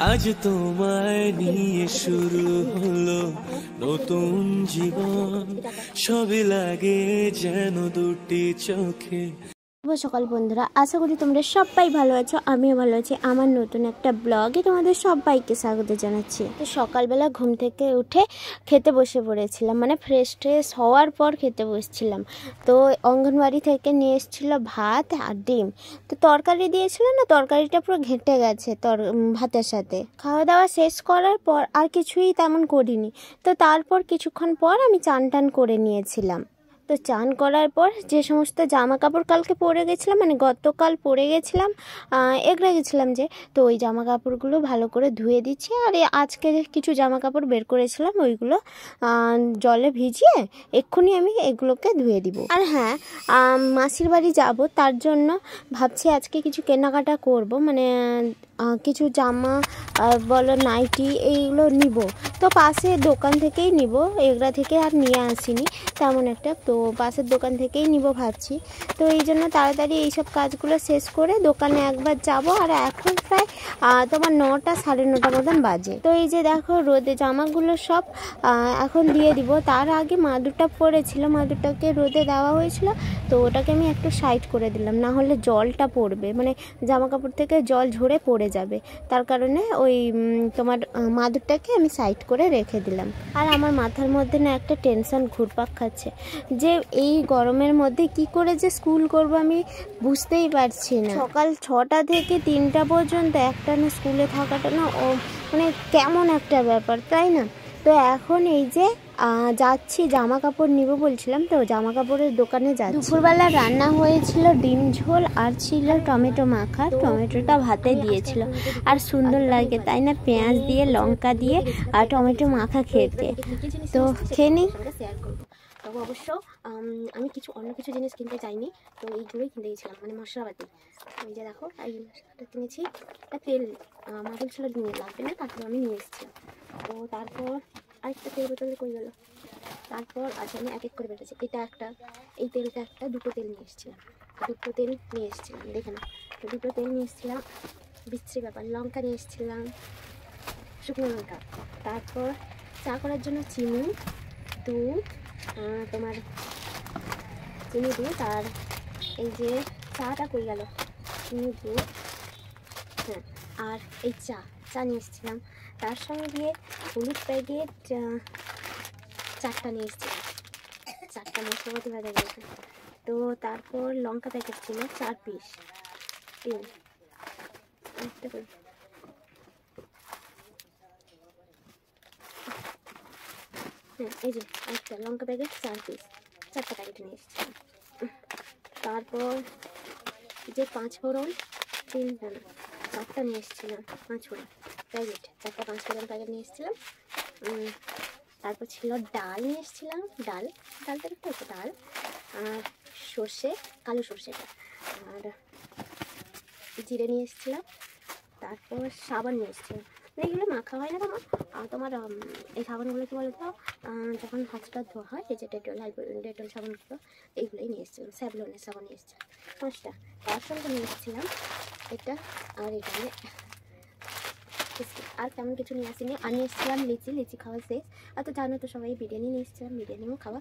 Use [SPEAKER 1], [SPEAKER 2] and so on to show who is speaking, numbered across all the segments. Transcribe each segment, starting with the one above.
[SPEAKER 1] আজ তোমায় নিয়ে শুরু হলো নতুন জীবন, সবই লাগে যেন দুটি চোখে।
[SPEAKER 2] সকাল বন্ধুরা, আশা করি তোমরা সবাই ভালো আছো, আমিও ভালো আছি। আমার নতুন একটা ব্লগে তোমাদের সবাইকে স্বাগত জানাচ্ছি। তো সকালবেলা ঘুম থেকে উঠে খেতে বসে পড়েছিলাম, মানে ফ্রেশ হওয়ার পর খেতে বসছিলাম। তো অঙ্গনবাড়ি থেকে নিয়ে এসেছিলো ভাত আর ডিম। তো তরকারি দিয়েছিল না, তরকারিটা পুরো ঘেঁটে গেছে ভাতের সাথে। খাওয়া দাওয়া শেষ করার পর আর কিছুই তেমন করিনি। তো তারপর কিছুক্ষণ পর আমি চান টান করে নিয়েছিলাম। তো চান করার পর যে সমস্ত জামা কাপড় কালকে পরে গেছিলাম, মানে গতকাল পরে গেছিলাম, এগড়ে গেছিলাম যে, তো ওই জামা কাপড়গুলো ভালো করে ধুয়ে দিচ্ছি। আর আজকে কিছু জামা কাপড় বের করেছিলাম, ওইগুলো জলে ভিজিয়ে এক্ষুনি আমি এগুলোকে ধুয়ে দিব। আর হ্যাঁ, মাসির বাড়ি যাব, তার জন্য ভাবছি আজকে কিছু কেনাকাটা করব, মানে কিছু জামা বলো নাইটি এইগুলো নিব। তো পাশে দোকান থেকেই নিব, এগড়া থেকে আর নিয়ে আসিনি তেমন একটা। তো পাশের দোকান থেকেই নিব ভাবছি। তো এই জন্য তাড়াতাড়ি এইসব কাজগুলো শেষ করে দোকানে একবার যাব। আর এখন প্রায় তোমার 9টা সাড়ে 9টা মতন বাজে। তো এই যে দেখো, রোদে জামাগুলো সব এখন দিয়ে দিব। তার আগে মাদুরটা পড়েছিল, মাদুরটাকে রোদে দেওয়া হয়েছিল, তো ওটাকে আমি একটু সাইড করে দিলাম, না হলে জলটা পড়বে, মানে জামা কাপড় থেকে জল ঝরে পড়ে যাবে। তার কারণে ওই তোমার মাদুরটাকে আমি সাইড করে রেখে দিলাম। আর আমার মাথার মধ্যে না একটা টেনশন ঘুরপাক খাচ্ছে, যে এই গরমের মধ্যে কি করে যে স্কুল করব আমি বুঝতেই পারছি না। সকাল 6টা থেকে 3টা পর্যন্ত একটা না স্কুলে থাকাটা না মানে কেমন একটা ব্যাপার, তাই না? তো এখন এই যে যাচ্ছি, জামা কাপড় নিব বলছিলাম, তো জামা কাপড়ের দোকানে যাচ্ছি। দুপুরবেলা রান্না হয়েছিল ডিম ঝোল আর ছিল টমেটো মাখা। টমেটোটা ভাতে দিয়েছিল, আর সুন্দর লাগে তাই না, পেঁয়াজ দিয়ে লঙ্কা দিয়ে আর টমেটো মাখা খেতে। তো খেয়ে নিই। তবে অবশ্য আমি অন্য কিছু জিনিস কিনতে চাইনি, তো এইগুলোই কিনতে গেছিলাম, মানে মশলাপাতি। এই যে দেখো, এই মশলাটা কিনেছি। তেল মা বলছিল লাগবে না, তারপর আমি নিয়ে এসেছিলাম। তো তারপর আরেকটা তেল বোতলে কই গেল। তারপর আচ্ছা, আমি এক এক করে বেটেছি। এটা একটা, এই তেলটা একটা, দুটো তেল নিয়ে এসেছিলাম। দেখে না, তো দুটো তেল নিয়ে এসেছিলাম। বিচ্ছিরি ব্যাপার। লঙ্কা নিয়ে এসেছিলাম, শুকনো লঙ্কা। তারপর চা করার জন্য চিনি, দুধ, তোমার চিনি, দুধ, আর এই যে চাটা কই গেল, চিনি, দুধ, হ্যাঁ, আর এই চা নিয়ে এসেছিলাম। তার সঙ্গে দিয়ে হলুদ প্যাকেট 4টা নিয়ে এসেছিলাম, 4টা মশলাপাতি ভাজা গেছে। তো তারপর লঙ্কা প্যাকেট ছিল 4 পিস, হ্যাঁ এই যে একটা লঙ্কা প্যাকেট 4 পিস, 4টা প্যাকেট নিয়ে এসেছিলাম। তারপর যে 5 ফোড়ন 4টা নিয়ে এসেছিলাম, 5 ফোড়ন প্যাকেট, 4টা 5 ফোড়ন প্যাকেট নিয়ে এসেছিলাম। তারপর ছিল ডাল নিয়ে এসেছিলাম, ডালটা একটু হচ্ছে ডাল, আর সর্ষে, কালো সর্ষেটা, আর জিরে নিয়ে এসেছিলাম। তারপর সাবান নিয়ে এসেছিলাম। এইগুলো মাখা হয় না তোমার এই সাবানগুলো কি বলো তো, যখন হাতটা ধোয়া হয়, এই যে ডেটল সাবানগুলো, এইগুলোই নিয়ে এসেছিলাম। স্যাভলনের সাবান নিয়ে এসেছিলাম 5টা। তার সঙ্গে নিয়ে এসেছিলাম এটা আর এটা, আর তেমন কিছু নিয়ে আসিনি। আর নিয়ে এসেছিলাম লিচি খাওয়া শেষ। আর তো জানো তো সবাই, বিরিয়ানি নিয়ে এসেছিলাম, বিরিয়ানিও খাওয়া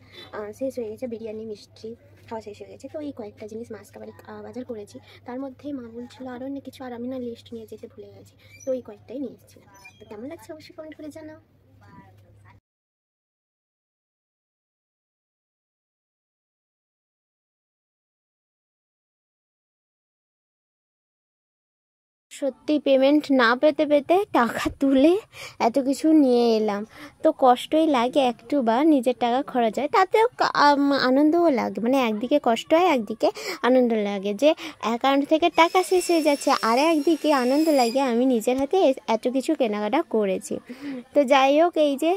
[SPEAKER 2] শেষ হয়ে গেছে, বিরিয়ানি মিষ্টি খাওয়া শেষ হয়ে গেছে। তো এই কয়েকটা জিনিস মাসকাবাড়ি বাজার করেছি। তার মধ্যেই মা বলছিল আরও অনেক কিছু, আর আমি না লিস্ট নিয়ে যেতে ভুলে গেছি। তো এই কয়েকটাই নিয়ে এসেছিলাম। তো কেমন লাগছে অবশ্যই কমেন্ট করে জানাও। সত্যি পেমেন্ট না পেতে টাকা তুলে এত কিছু নিয়ে এলাম। তো কষ্টই লাগে একটু, বা নিজের টাকা খরচ হয়, তাতেও আনন্দও লাগে, মানে একদিকে কষ্ট হয়, একদিকে আনন্দ লাগে যে অ্যাকাউন্ট থেকে টাকা শেষ হয়ে যাচ্ছে, আর একদিকে আনন্দ লাগে আমি নিজের হাতে এত কিছু কেনাকাটা করেছি। তো যাই হোক, এই যে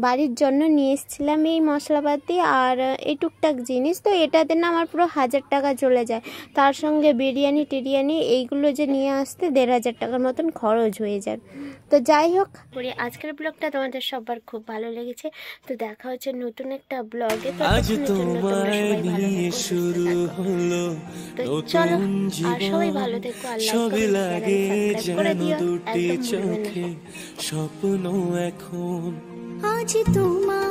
[SPEAKER 2] বাড়ির জন্য নিয়ে এসেছিলাম এই মশলাপাতি আর এই টুকটাক জিনিস। তো এটাতে না আমার পুরো 1000 টাকা চলে যায়। তার সঙ্গে বিরিয়ানি টিরিয়ানি এইগুলো যে নিয়ে নিয়ে আসতে 1500 টাকার মতন খরচ হয়ে যায়। তো যাই হোক, আজকের ব্লগটা তোমাদের সবার খুব ভালো লেগেছে। তো দেখা হচ্ছে নতুন একটা ব্লগে।
[SPEAKER 1] আজ তোমায় নিয়ে শুরু হলো নতুন জীবন, সবই লাগে যেন দুটি চোখে স্বপ্ন এখন।
[SPEAKER 2] আজ তোমার